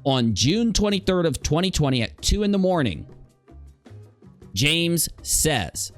On June 23rd of 2020 at 2 in the morning, James says,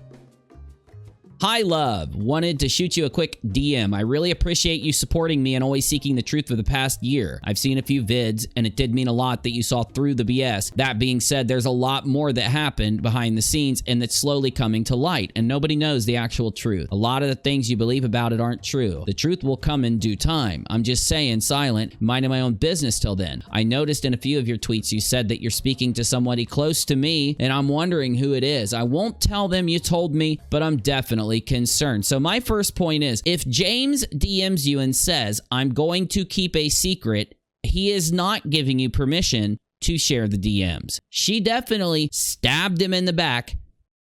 "Hi, love. Wanted to shoot you a quick DM. I really appreciate you supporting me and always seeking the truth for the past year. I've seen a few vids, and it did mean a lot that you saw through the BS. That being said, there's a lot more that happened behind the scenes and that's slowly coming to light, and nobody knows the actual truth. A lot of the things you believe about it aren't true. The truth will come in due time. I'm just saying silent, minding my own business till then. I noticed in a few of your tweets you said that you're speaking to somebody close to me, and I'm wondering who it is. I won't tell them you told me, but I'm definitely concerned." So my first point is, if James DMs you and says, "I'm going to keep a secret," he is not giving you permission to share the DMs. She definitely stabbed him in the back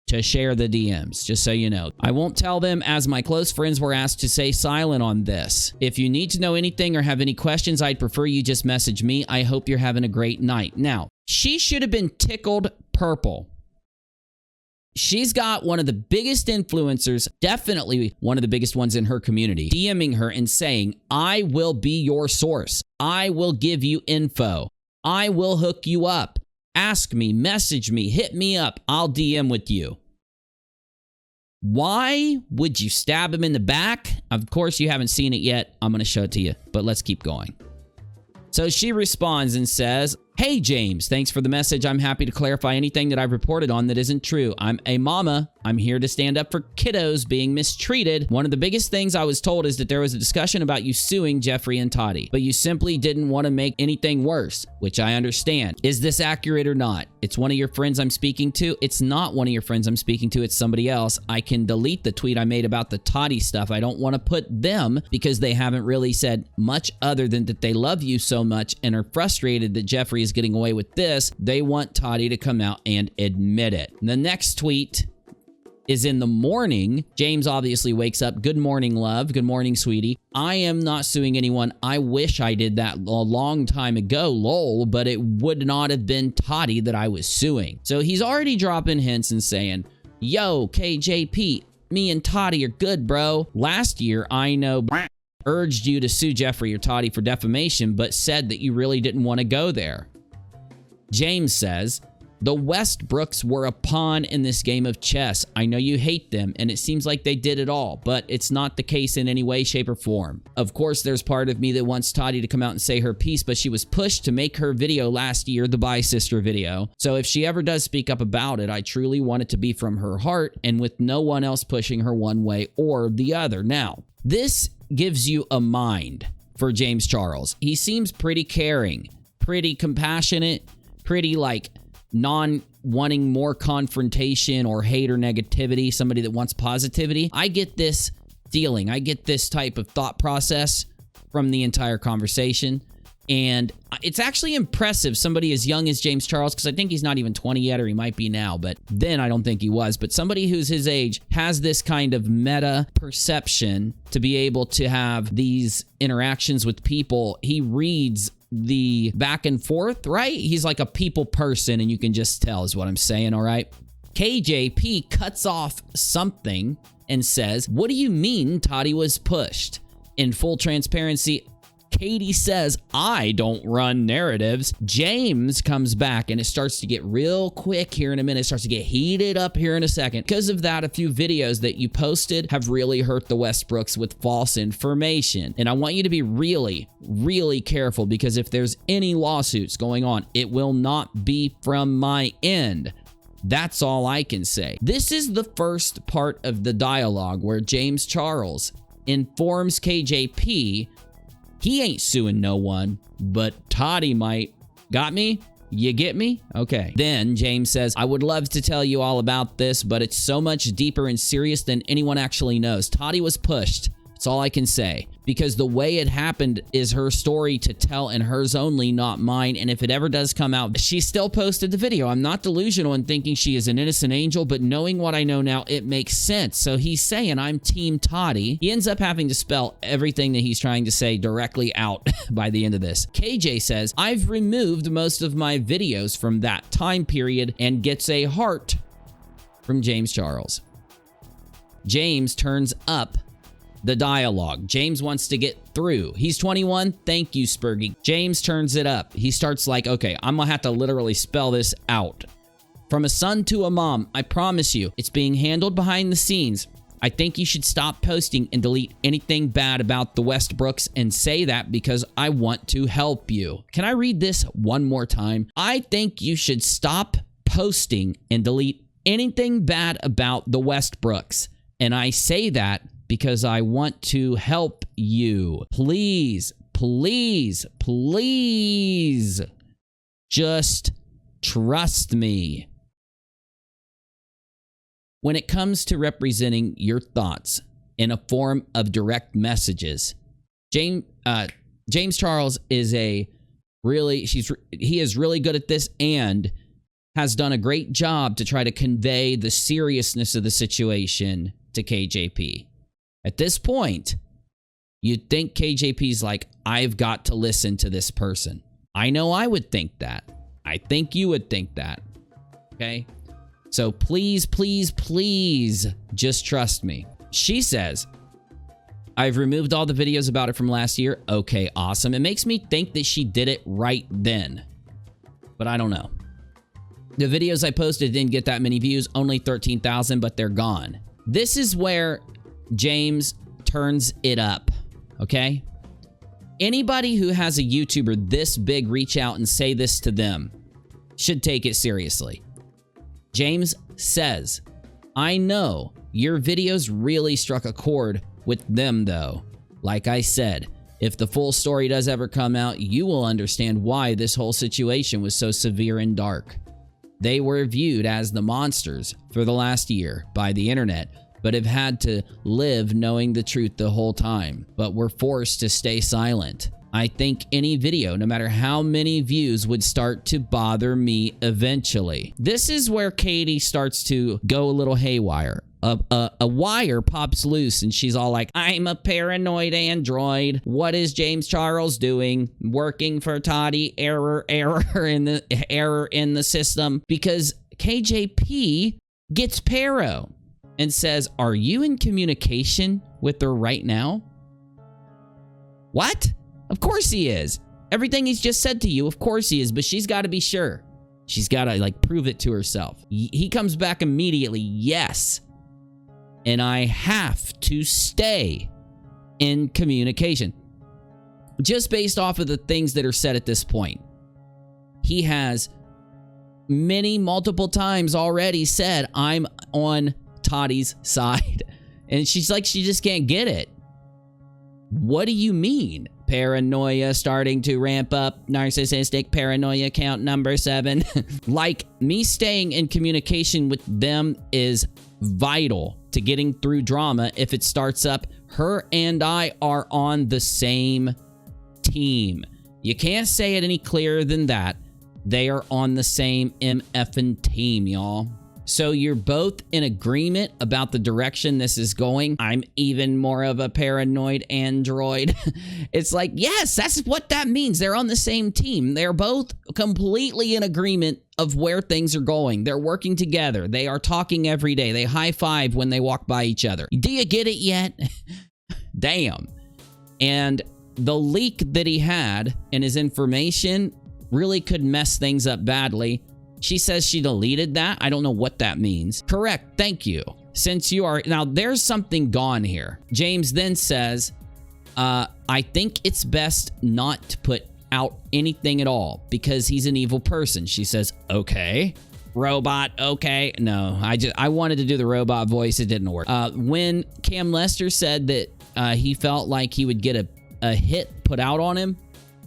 to share the DMs, just so you know. I won't tell them, as my close friends were asked to stay silent on this. If you need to know anything or have any questions, I'd prefer you just message me. I hope you're having a great night. Now, she should have been tickled purple. She's got one of the biggest influencers, definitely one of the biggest ones in her community, DMing her and saying, "I will be your source. I will give you info. I will hook you up. Ask me, message me, hit me up. I'll DM with you." Why would you stab him in the back? Of course, you haven't seen it yet. I'm going to show it to you, but let's keep going. So she responds and says, "Hey, James, thanks for the message. I'm happy to clarify anything that I've reported on that isn't true. I'm a mama. I'm here to stand up for kiddos being mistreated. One of the biggest things I was told is that there was a discussion about you suing Jeffree and Tati, but you simply didn't want to make anything worse, which I understand. Is this accurate or not? It's one of your friends I'm speaking to. It's not one of your friends I'm speaking to. It's somebody else. I can delete the tweet I made about the Tati stuff. I don't want to put them because they haven't really said much other than that they love you so much and are frustrated that Jeffree is getting away with this. They want Tati to come out and admit it." The next tweet is in the morning. James obviously wakes up. "Good morning, love. Good morning, sweetie. I am not suing anyone. I wish I did that a long time ago, lol, but it would not have been Tati that I was suing." So he's already dropping hints and saying, "Yo, KJP, me and Tati are good, bro. Last year, I know urged you to sue Jeffree or Tati for defamation, but said that you really didn't want to go there." James says, "The Westbrooks were a pawn in this game of chess. I know you hate them, and it seems like they did it all, but it's not the case in any way, shape, or form. Of course, there's part of me that wants Tati to come out and say her piece, but she was pushed to make her video last year, the Bye Sister video. So if she ever does speak up about it, I truly want it to be from her heart and with no one else pushing her one way or the other." Now, this gives you a mind for James Charles. He seems pretty caring, pretty compassionate, pretty like non-wanting more confrontation or hate or negativity, somebody that wants positivity. I get this feeling, I get this type of thought process from the entire conversation. And it's actually impressive, somebody as young as James Charles, because I think he's not even 20 yet, or he might be now, but then I don't think he was. But somebody who's his age has this kind of meta perception to be able to have these interactions with people. He reads the back and forth, right? He's like a people person, and you can just tell is what I'm saying, all right? KJP cuts off something and says, "What do you mean Tati was pushed?" In full transparency, Katie says, "I don't run narratives." James comes back, and it starts to get real quick here in a minute. It starts to get heated up here in a second. Because of that, a few videos that you posted have really hurt the Westbrooks with false information. And I want you to be really, really careful, because if there's any lawsuits going on, it will not be from my end. That's all I can say. This is the first part of the dialogue where James Charles informs KJP he ain't suing no one, but Tati might. Got me? You get me? Okay. Then James says, "I would love to tell you all about this, but it's so much deeper and serious than anyone actually knows. Tati was pushed. That's all I can say. Because the way it happened is her story to tell and hers only, not mine. And if it ever does come out, she still posted the video. I'm not delusional in thinking she is an innocent angel, but knowing what I know now, it makes sense." So he's saying, I'm Team Tati. He ends up having to spell everything that he's trying to say directly out by the end of this. KJ says, "I've removed most of my videos from that time period," and gets a heart from James Charles. James turns up the dialogue. James wants to get through. He's 21. Thank you, Spurgy. James turns it up. He starts like, okay, I'm gonna have to literally spell this out. From a son to a mom, I promise you, it's being handled behind the scenes. I think you should stop posting and delete anything bad about the Westbrooks and say that because I want to help you. Can I read this one more time? I think you should stop posting and delete anything bad about the Westbrooks. And I say that because I want to help you. Please, please, please, just trust me. When it comes to representing your thoughts in a form of direct messages, James Charles is he is really good at this and has done a great job to try to convey the seriousness of the situation to KJP. At this point, you'd think KJP's like, I've got to listen to this person. I know I would think that. I think you would think that. Okay? So please, please, please just trust me. She says, I've removed all the videos about it from last year. Okay, awesome. It makes me think that she did it right then. But I don't know. The videos I posted didn't get that many views, only 13,000, but they're gone. This is where James turns it up, okay? Anybody who has a YouTuber this big reach out and say this to them should take it seriously. James says, I know your videos really struck a chord with them though. Like I said, if the full story does ever come out, you will understand why this whole situation was so severe and dark. They were viewed as the monsters for the last year by the internet, but have had to live knowing the truth the whole time, but were forced to stay silent. I think any video, no matter how many views, would start to bother me eventually. This is where Katie starts to go a little haywire. A wire pops loose and she's all like, I'm a paranoid android. What is James Charles doing? Working for Tati. Error in the system. Because KJP gets Pero and says, are you in communication with her right now? What? Of course he is. Everything he's just said to you, of course he is, but she's got to be sure. She's got to like prove it to herself. He comes back immediately, yes. And I have to stay in communication. Just based off of the things that are said at this point. He has multiple times already said, I'm on Tati's side. And she's like, she just can't get it. What do you mean? Paranoia starting to ramp up. Narcissistic paranoia count number 7. Like, me staying in communication with them is vital to getting through drama. If it starts up, her and I are on the same team. You can't say it any clearer than that. They are on the same MFing team, y'all. So you're both in agreement about the direction this is going. I'm even more of a paranoid android. It's like, yes, that's what that means. They're on the same team. They're both completely in agreement of where things are going. They're working together. They are talking every day. They high five when they walk by each other. Do you get it yet? Damn. And the leak that he had in his information really could mess things up badly. She says she deleted that. I don't know what that means. Correct. Thank you. Since you are... Now, there's something gone here. James then says, I think it's best not to put out anything at all because he's an evil person. She says, okay. Robot, okay. No, I wanted to do the robot voice. It didn't work. When Cam Lester said that he felt like he would get a hit put out on him,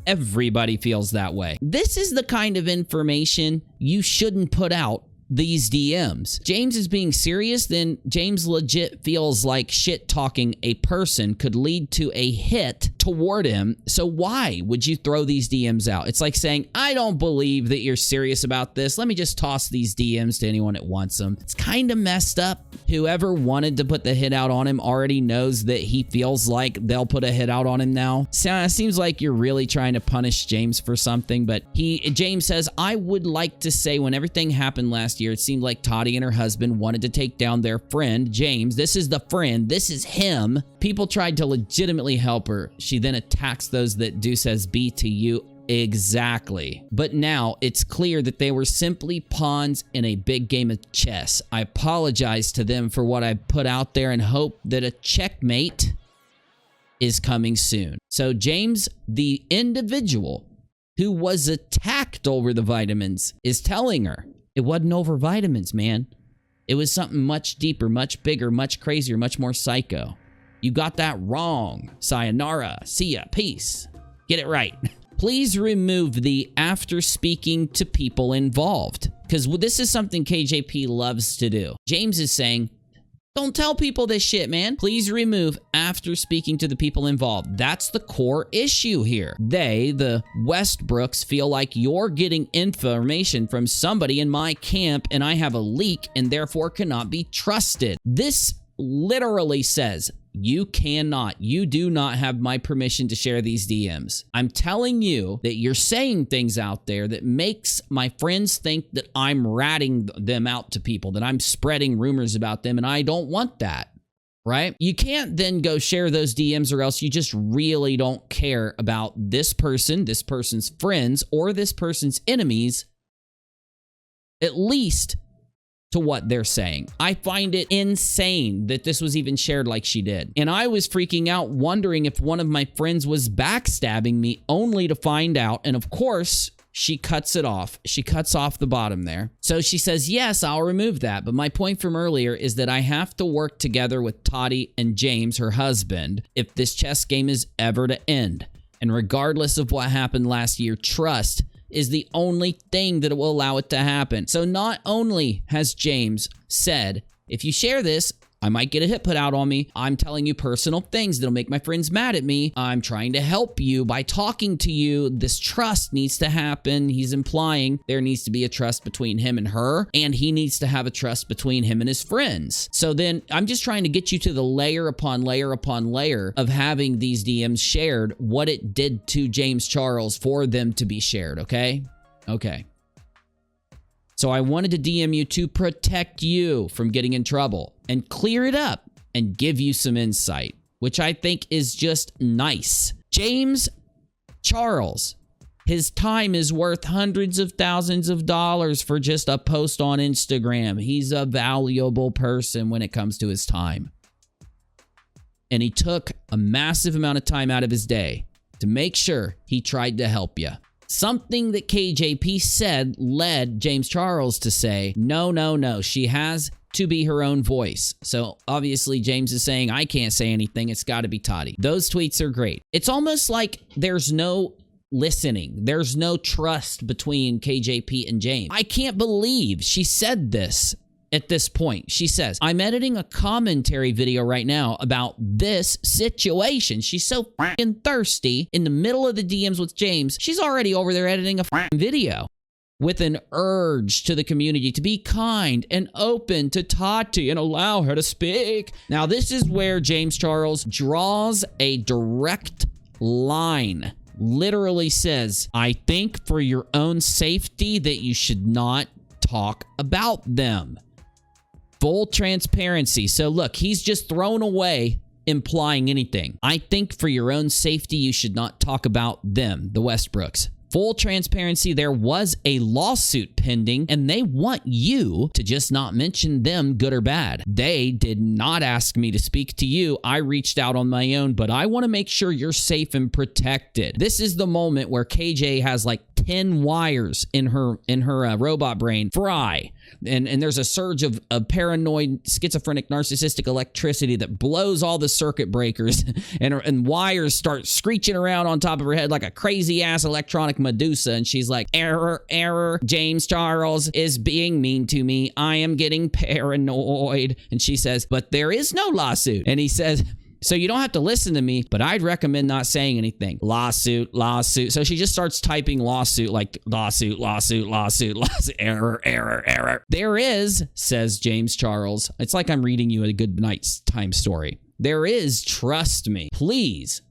everybody feels that way. This is the kind of information you shouldn't put out these DMs. James is being serious, then James legit feels like shit-talking a person could lead to a hit toward him. So why would you throw these DMs out? It's like saying, I don't believe that you're serious about this. Let me just toss these DMs to anyone that wants them. It's kind of messed up. Whoever wanted to put the hit out on him already knows that he feels like they'll put a hit out on him now. So it seems like you're really trying to punish James for something, but James says, I would like to say when everything happened last last year, it seemed like Tati and her husband wanted to take down their friend, James. This is the friend. This is him. People tried to legitimately help her. She then attacks those that do says B to you. Exactly. But now it's clear that they were simply pawns in a big game of chess. I apologize to them for what I put out there and hope that a checkmate is coming soon. So James, the individual who was attacked over the vitamins, is telling her it wasn't over vitamins, man. It was something much deeper, much bigger, much crazier, much more psycho. You got that wrong. Sayonara. See ya. Peace. Get it right. Please remove the after speaking to people involved, because this is something KJP loves to do. James is saying, don't tell people this shit, man. Please remove after speaking to the people involved. That's the core issue here. They, the Westbrooks, feel like you're getting information from somebody in my camp and I have a leak and therefore cannot be trusted. This literally says, you do not have my permission to share these DMs. I'm telling you that you're saying things out there that makes my friends think that I'm ratting them out to people, that I'm spreading rumors about them, and I don't want that, right? You can't then go share those DMs, or else you just really don't care about this person, this person's friends, or this person's enemies, at least to what they're saying. I find it insane that this was even shared like she did. And I was freaking out, wondering if one of my friends was backstabbing me, only to find out. And of course, she cuts it off. She cuts off the bottom there. So she says, yes, I'll remove that. But my point from earlier is that I have to work together with Tati and James, her husband, if this chess game is ever to end. And regardless of what happened last year, trust is the only thing that will allow it to happen. So not only has James said, if you share this, I might get a hit put out on me. I'm telling you personal things that'll make my friends mad at me. I'm trying to help you by talking to you. This trust needs to happen. He's implying there needs to be a trust between him and her, and he needs to have a trust between him and his friends. So then I'm just trying to get you to the layer upon layer upon layer of having these DMs shared, what it did to James Charles for them to be shared, okay? Okay. So I wanted to DM you to protect you from getting in trouble and clear it up and give you some insight, which I think is just nice. James Charles, his time is worth hundreds of thousands of dollars for just a post on Instagram. He's a valuable person when it comes to his time. And he took a massive amount of time out of his day to make sure he tried to help you. Something that KJP said led James Charles to say, no, she has to be her own voice. So obviously James is saying, I can't say anything. It's got to be Tati. Those tweets are great. It's almost like there's no listening. There's no trust between KJP and James. I can't believe she said this. At this point, she says, I'm editing a commentary video right now about this situation. She's so fucking thirsty in the middle of the DMs with James. She's already over there editing a fucking video with an urge to the community to be kind and open to Tati and allow her to speak. Now, this is where James Charles draws a direct line. Literally says, I think for your own safety that you should not talk about them. Full transparency. So look, he's just thrown away implying anything. I think for your own safety, you should not talk about them, the Westbrooks. Full transparency, there was a lawsuit pending, and they want you to just not mention them, good or bad. They did not ask me to speak to you. I reached out on my own, but I want to make sure you're safe and protected. This is the moment where KJ has like 10 wires in her robot brain fry. And there's a surge of paranoid, schizophrenic, narcissistic electricity that blows all the circuit breakers and wires start screeching around on top of her head like a crazy-ass electronic Medusa. And she's like, error, James Charles is being mean to me. I am getting paranoid. And she says, but there is no lawsuit. And he says, so you don't have to listen to me, but I'd recommend not saying anything. Lawsuit. So she just starts typing lawsuit, like lawsuit, error. There is, says James Charles. It's like I'm reading you a good night's time story. There is, trust me. Please,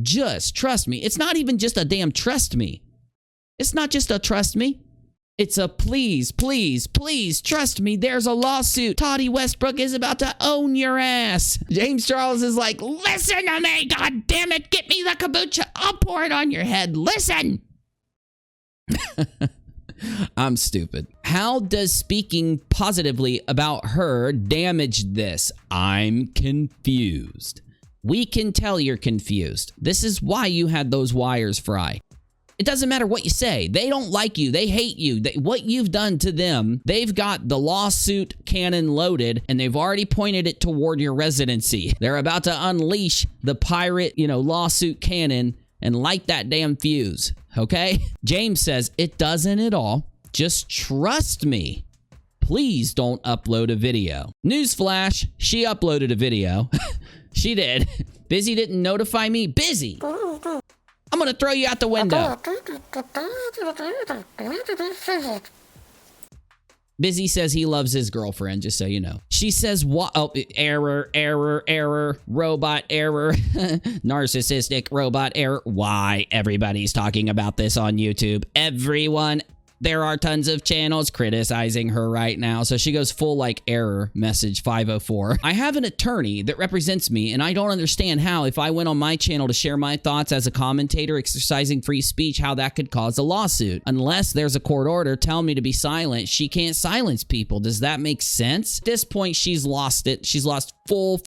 just trust me. It's not even just a damn trust me. It's not just a trust me. It's a please, please, please trust me. There's a lawsuit. Tati Westbrook is about to own your ass. James Charles is like, listen to me. God damn it. Get me the kombucha. I'll pour it on your head. Listen. I'm stupid. How does speaking positively about her damage this? I'm confused. We can tell you're confused. This is why you had those wires fry. It doesn't matter what you say. They don't like you. They hate you. What you've done to them, they've got the lawsuit cannon loaded, and they've already pointed it toward your residency. They're about to unleash the pirate, lawsuit cannon and light that damn fuse, okay? James says, it doesn't at all. Just trust me. Please don't upload a video. Newsflash, she uploaded a video. She did. Busy didn't notify me. Busy. I'm gonna throw you out the window. Busy says he loves his girlfriend, just so you know. She says, what? Oh, error, error, error, robot error, narcissistic robot error. Why everybody's talking about this on YouTube? Everyone. There are tons of channels criticizing her right now. So she goes full error message 504. I have an attorney that represents me, and I don't understand how, if I went on my channel to share my thoughts as a commentator exercising free speech, how that could cause a lawsuit. Unless there's a court order telling me to be silent, she can't silence people. Does that make sense? At this point, she's lost it. She's lost full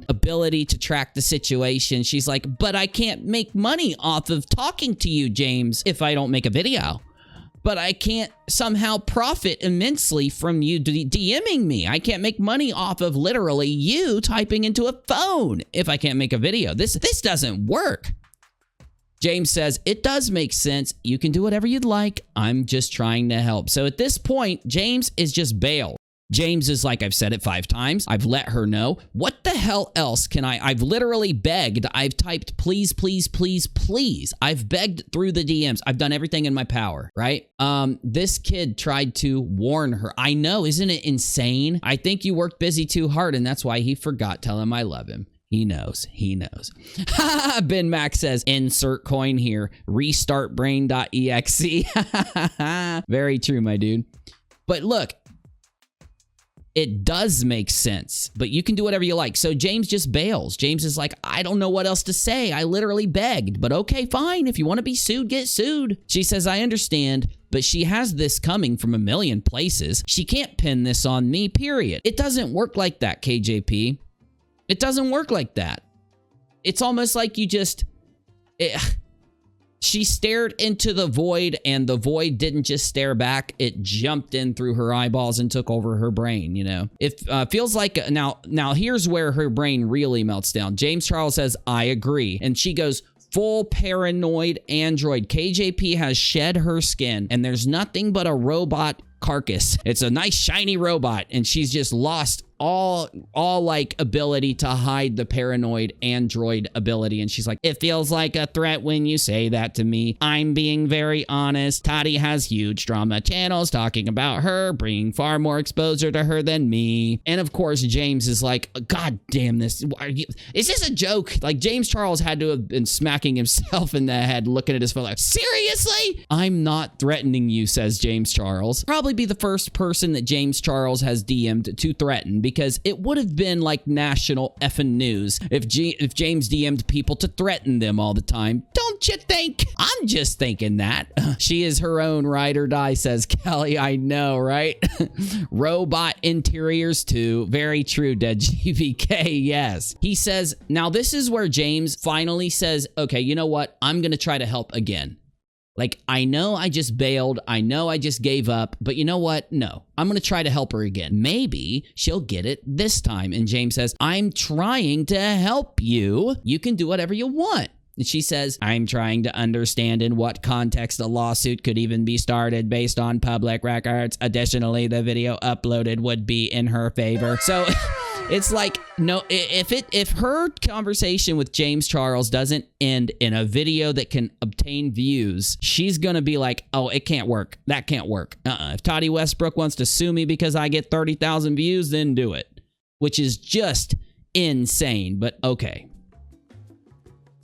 ability to track the situation. She's like, but I can't make money off of talking to you, James, if I don't make a video. But I can't somehow profit immensely from you DMing me. I can't make money off of literally you typing into a phone if I can't make a video. This doesn't work. James says, it does make sense. You can do whatever you'd like. I'm just trying to help. So at this point, James is just bailed. James is like, I've said it 5 times. I've let her know. What the hell else can I've literally begged. I've typed, please, please, please, please. I've begged through the DMs. I've done everything in my power, right? This kid tried to warn her. I know, isn't it insane? I think you worked busy too hard, and that's why he forgot. Tell him I love him. He knows. He knows. Ben Mac says, insert coin here. Restartbrain.exe. Very true, my dude. But look, it does make sense, but you can do whatever you like. So James just bails. James is like, I don't know what else to say. I literally begged, but okay, fine. If you want to be sued, get sued. She says, I understand, but she has this coming from a million places. She can't pin this on me, period. It doesn't work like that, KJP. It doesn't work like that. It's almost like you just... She stared into the void, and the void didn't just stare back. It jumped in through her eyeballs and took over her brain, It feels like... Now here's where her brain really melts down. James Charles says, I agree. And she goes, full paranoid android. KJP has shed her skin, and there's nothing but a robot carcass. It's a nice shiny robot, and she's just lost all ability to hide the paranoid android ability. And she's like, it feels like a threat when you say that to me. I'm being very honest. Tati has huge drama channels talking about her, bringing far more exposure to her than me. And of course, James is like, God damn this. Is this a joke? James Charles had to have been smacking himself in the head, looking at his phone like, seriously? I'm not threatening you, says James Charles. Probably be the first person that James Charles has DM'd to threaten, because it would have been like national effing news if James DM'd people to threaten them all the time. Don't you think? I'm just thinking that. She is her own ride or die, says Kelly. I know, right? Robot interiors too. Very true, Dead GVK. Yes. He says, now this is where James finally says, okay, you know what? I'm going to try to help again. I know I just bailed. I know I just gave up. But you know what? No, I'm going to try to help her again. Maybe she'll get it this time. And James says, I'm trying to help you. You can do whatever you want. And she says, I'm trying to understand in what context a lawsuit could even be started based on public records. Additionally, the video uploaded would be in her favor. So... It's like, no, if her conversation with James Charles doesn't end in a video that can obtain views, she's going to be like, oh, it can't work. That can't work. If Tati Westbrook wants to sue me because I get 30,000 views, then do it. Which is just insane, but okay.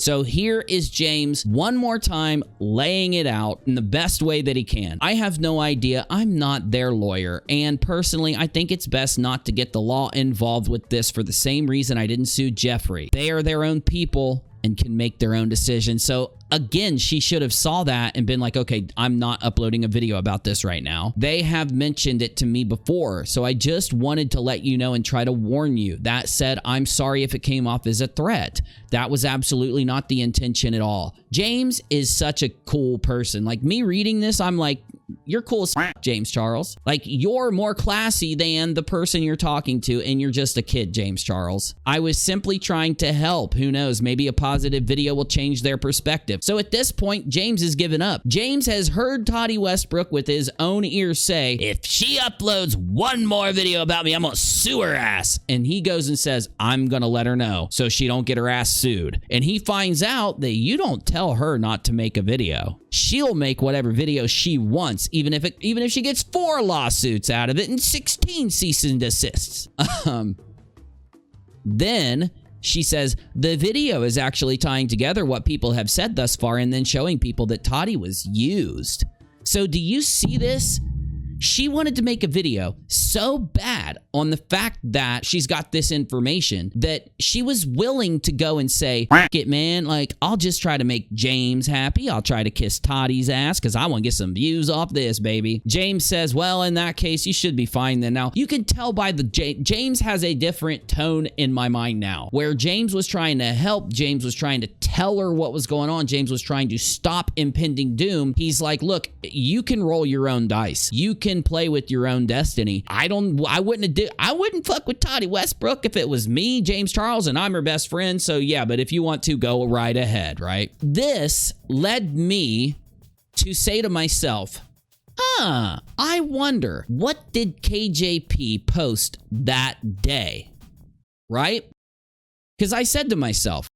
So here is James one more time laying it out in the best way that he can. I have no idea. I'm not their lawyer. And personally, I think it's best not to get the law involved with this for the same reason I didn't sue Jeffree. They are their own people and can make their own decisions. So again, she should have saw that and been like, okay, I'm not uploading a video about this right now. They have mentioned it to me before, so I just wanted to let you know and try to warn you. That said, I'm sorry if it came off as a threat. That was absolutely not the intention at all. James is such a cool person. Like, me reading this, I'm like, you're cool as James Charles. Like, you're more classy than the person you're talking to, and you're just a kid, James Charles. I was simply trying to help. Who knows? Maybe a positive video will change their perspective. So at this point, James has given up. James has heard Tati Westbrook with his own ears say, if she uploads one more video about me, I'm gonna sue her ass. And he goes and says, I'm gonna let her know so she don't get her ass sued. And he finds out that you don't tell her not to make a video. She'll make whatever video she wants, even if she gets 4 lawsuits out of it and 16 cease and desists. Then she says the video is actually tying together what people have said thus far and then showing people that Tati was used. So do you see this? She wanted to make a video so bad on the fact that she's got this information that she was willing to go and say, "F it, man, like, I'll just try to make James happy. I'll try to kiss Tati's ass because I want to get some views off this, baby." James says, well, in that case, you should be fine then. Now, you can tell by the James has a different tone in my mind now, where James was trying to help. James was trying to tell her what was going on. James was trying to stop impending doom. He's like, look, you can roll your own dice. You can play with your own destiny. I wouldn't fuck with Tati Westbrook if it was me, James Charles, and I'm her best friend. So yeah, but if you want to, go right ahead, right? This led me to say to myself, I wonder, what did KJP post that day, right? Because I said to myself,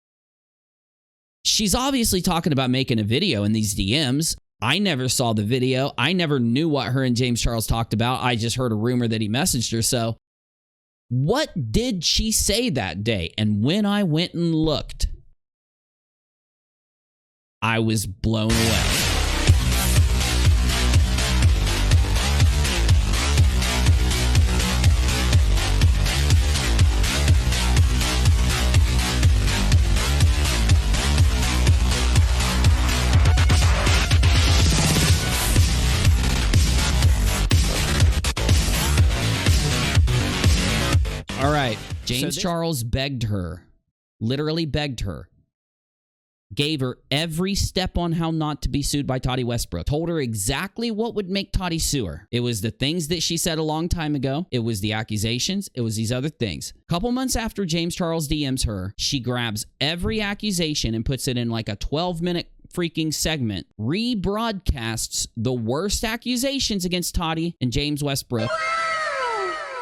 she's obviously talking about making a video in these DMs. I never saw the video. I never knew what her and James Charles talked about. I just heard a rumor that he messaged her. So what did she say that day? And when I went and looked, I was blown away. All right, James Charles begged her, literally begged her, gave her every step on how not to be sued by Tati Westbrook, told her exactly what would make Tati sue her. It was the things that she said a long time ago. It was the accusations. It was these other things. A couple months after James Charles DMs her, she grabs every accusation and puts it in like a 12-minute freaking segment, rebroadcasts the worst accusations against Tati and James Westbrook,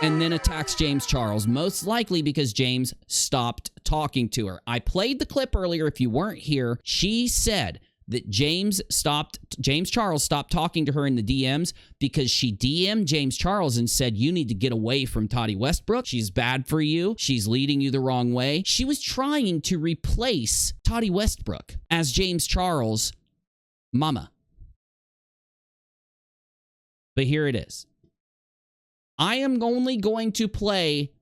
and then attacks James Charles, most likely because James stopped talking to her. I played the clip earlier. If you weren't here, she said that James Charles stopped talking to her in the DMs because she DM'd James Charles and said, you need to get away from Tati Westbrook. She's bad for you. She's leading you the wrong way. She was trying to replace Tati Westbrook as James Charles' mama. But here it is. I am only going to play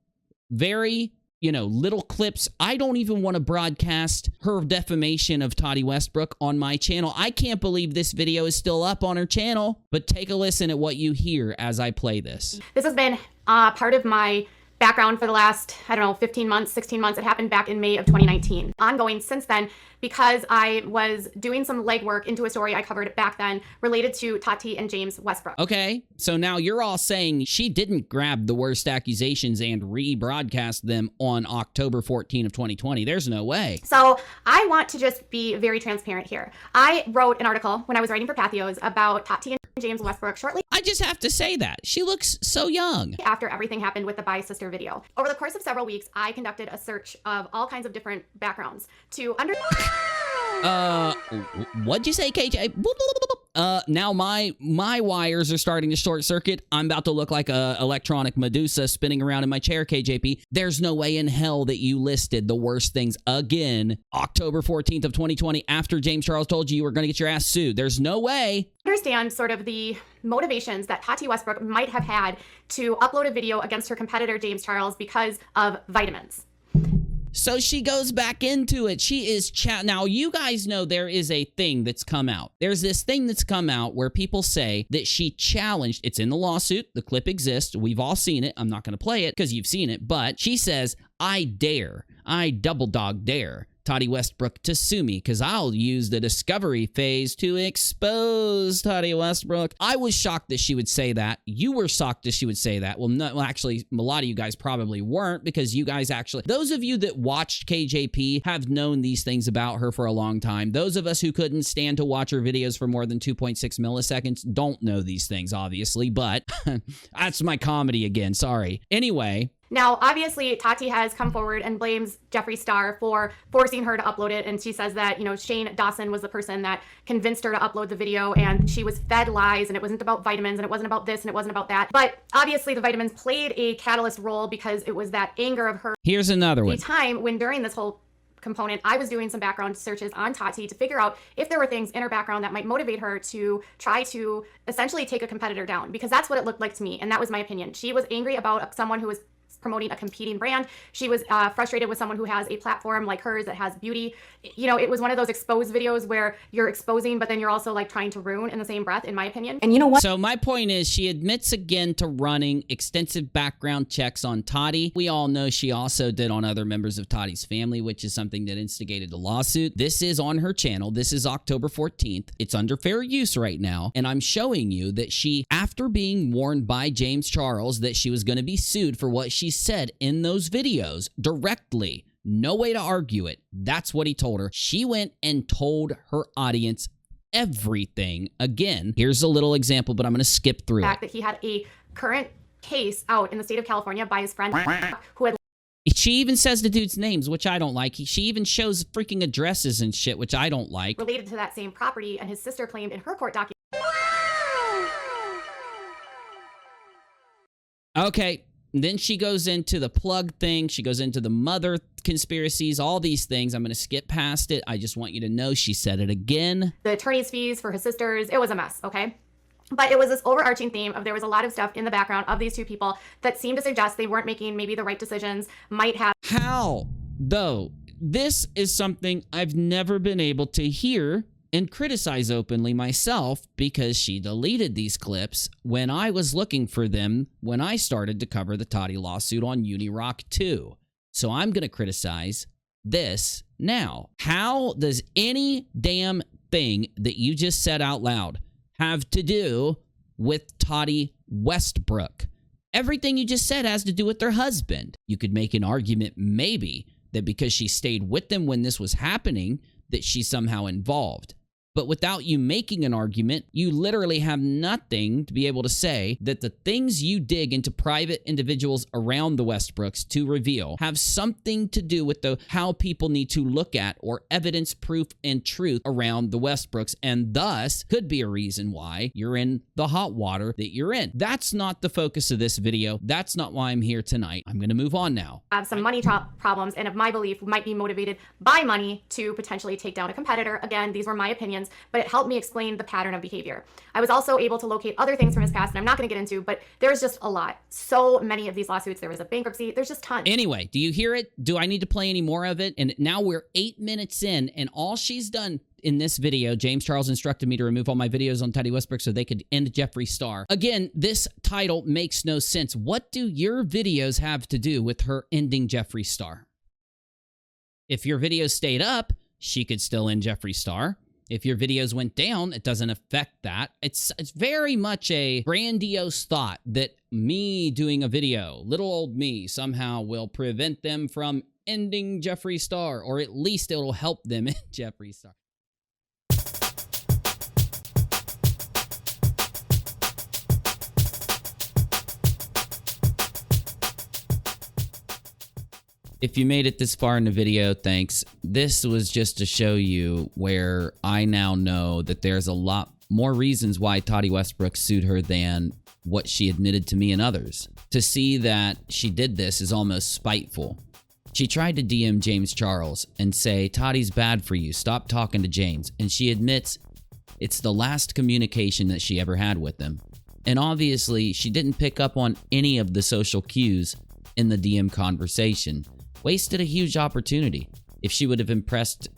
very, little clips. I don't even want to broadcast her defamation of Tati Westbrook on my channel. I can't believe this video is still up on her channel, but take a listen at what you hear as I play this. This has been part of my background for the last, 15 months, 16 months. It happened back in May of 2019. Ongoing since then, because I was doing some legwork into a story I covered back then related to Tati and James Westbrook. Okay, so now you're all saying she didn't grab the worst accusations and rebroadcast them on October 14 of 2020. There's no way. So I want to just be very transparent here. I wrote an article when I was writing for Pathios about Tati and James Westbrook shortly. I just have to say that. She looks so young. After everything happened with the Bi Sister video. Over the course of several weeks, I conducted a search of all kinds of different backgrounds to what'd you say, KJ? now my wires are starting to short circuit. I'm about to look like a electronic Medusa spinning around in my chair, KJP. There's no way in hell that you listed the worst things again October 14th of 2020 after James Charles told you were going to get your ass sued. There's no way. Understand sort of the motivations that Tati Westbrook might have had to upload a video against her competitor, James Charles, because of vitamins. So she goes back into it. She is now you guys know there is a thing that's come out. There's this thing that's come out where people say that she challenged, it's in the lawsuit, the clip exists, we've all seen it. I'm not going to play it because you've seen it, but she says, I double dog dare Tati Westbrook to sue me because I'll use the discovery phase to expose Tati Westbrook. I was shocked that she would say that. You were shocked that she would say that. Well, actually, a lot of you guys probably weren't because you guys actually, those of you that watched KJP have known these things about her for a long time. Those of us who couldn't stand to watch her videos for more than 2.6 milliseconds don't know these things, obviously, but that's my comedy again. Sorry. Anyway. Now, obviously, Tati has come forward and blames Jeffree Star for forcing her to upload it. And she says that, Shane Dawson was the person that convinced her to upload the video and she was fed lies and it wasn't about vitamins and it wasn't about this and it wasn't about that. But obviously, the vitamins played a catalyst role because it was that anger of her. Here's another one. The time when during this whole component, I was doing some background searches on Tati to figure out if there were things in her background that might motivate her to try to essentially take a competitor down, because that's what it looked like to me. And that was my opinion. She was angry about someone who was promoting a competing brand. She was frustrated with someone who has a platform like hers that has beauty. It was one of those exposed videos where you're exposing, but then you're also like trying to ruin in the same breath, in my opinion. And you know what? So my point is she admits again to running extensive background checks on Tati. We all know she also did on other members of Tati's family, which is something that instigated the lawsuit. This is on her channel. This is October 14th. It's under fair use right now. And I'm showing you that she, after being warned by James Charles that she was going to be sued for what she said in those videos directly, no way to argue it. That's what he told her. She went and told her audience everything. Again, here's a little example, but I'm going to skip through it. The fact that he had a current case out in the state of California by his friend who had. She even says the dude's names, which I don't like. She even shows freaking addresses and shit, which I don't like. Related to that same property, and his sister claimed in her court document. Okay. Then she goes into the plug thing. She goes into the mother conspiracies, all these things. I'm going to skip past it. I just want you to know she said it again. The attorney's fees for his sisters. It was a mess, okay? But it was this overarching theme of there was a lot of stuff in the background of these two people that seemed to suggest they weren't making maybe the right decisions, might have. How, though? This is something I've never been able to hear and criticize openly myself, because she deleted these clips when I was looking for them when I started to cover the Tati lawsuit on UNIROCK 2. So I'm going to criticize this now. How does any damn thing that you just said out loud have to do with Tati Westbrook? Everything you just said has to do with their husband. You could make an argument maybe that because she stayed with them when this was happening, that she's somehow involved. But without you making an argument, you literally have nothing to be able to say that the things you dig into private individuals around the Westbrooks to reveal have something to do with how people need to look at or evidence, proof, and truth around the Westbrooks, and thus could be a reason why you're in the hot water that you're in. That's not the focus of this video. That's not why I'm here tonight. I'm going to move on now. Have some money problems, and of my belief might be motivated by money to potentially take down a competitor. Again, these were my opinions, but it helped me explain the pattern of behavior. I was also able to locate other things from his past, and I'm not going to get into, but there's just a lot. So many of these lawsuits. There was a bankruptcy. There's just tons. Anyway, do you hear it? Do I need to play any more of it? And now we're 8 minutes in, and all she's done in this video, James Charles instructed me to remove all my videos on Tati Westbrook so they could end Jeffree Star. Again, this title makes no sense. What do your videos have to do with her ending Jeffree Star? If your videos stayed up, she could still end Jeffree Star. If your videos went down, it doesn't affect that. It's very much a grandiose thought that me doing a video, little old me, somehow will prevent them from ending Jeffree Star, or at least it'll help them end Jeffree Star. If you made it this far in the video, thanks. This was just to show you where I now know that there's a lot more reasons why Tati Westbrook sued her than what she admitted to me and others. To see that she did this is almost spiteful. She tried to DM James Charles and say, Tati's bad for you, stop talking to James. And she admits it's the last communication that she ever had with him. And obviously, she didn't pick up on any of the social cues in the DM conversation. Wasted a huge opportunity. If she would have impressed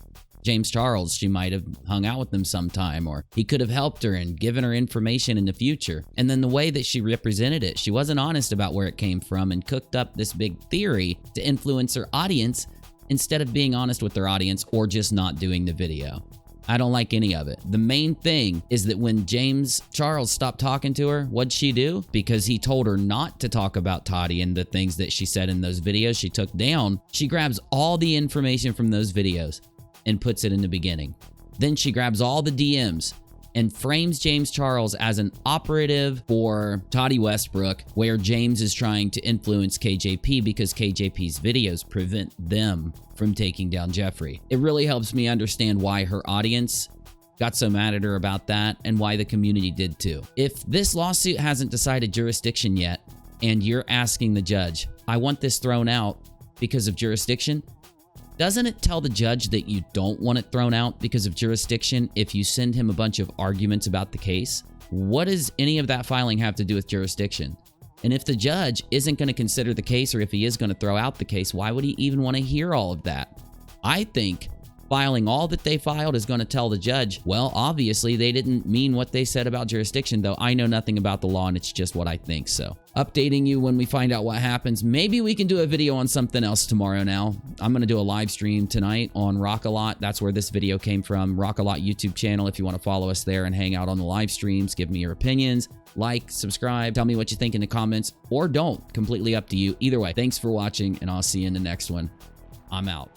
James Charles, she might have hung out with him sometime, or he could have helped her and given her information in the future. And then the way that she represented it, she wasn't honest about where it came from and cooked up this big theory to influence her audience instead of being honest with her audience or just not doing the video. I don't like any of it. The main thing is that when James Charles stopped talking to her, what'd she do? Because he told her not to talk about Tati and the things that she said in those videos she took down, she grabs all the information from those videos and puts it in the beginning. Then she grabs all the DMs and frames James Charles as an operative for Tati Westbrook, where James is trying to influence KJP because KJP's videos prevent them from taking down Jeffree. It really helps me understand why her audience got so mad at her about that and why the community did too. If this lawsuit hasn't decided jurisdiction yet and you're asking the judge, I want this thrown out because of jurisdiction, doesn't it tell the judge that you don't want it thrown out because of jurisdiction if you send him a bunch of arguments about the case? What does any of that filing have to do with jurisdiction? And if the judge isn't going to consider the case, or if he is going to throw out the case, why would he even want to hear all of that? I think filing all that they filed is going to tell the judge, well, obviously they didn't mean what they said about jurisdiction, though I know nothing about the law and it's just what I think. So updating you when we find out what happens. Maybe we can do a video on something else tomorrow now. I'm going to do a live stream tonight on ROCKaLOT. That's where this video came from. ROCKaLOT YouTube channel. If you want to follow us there and hang out on the live streams, give me your opinions, like, subscribe, tell me what you think in the comments, or don't. Completely up to you. Either way, thanks for watching and I'll see you in the next one. I'm out.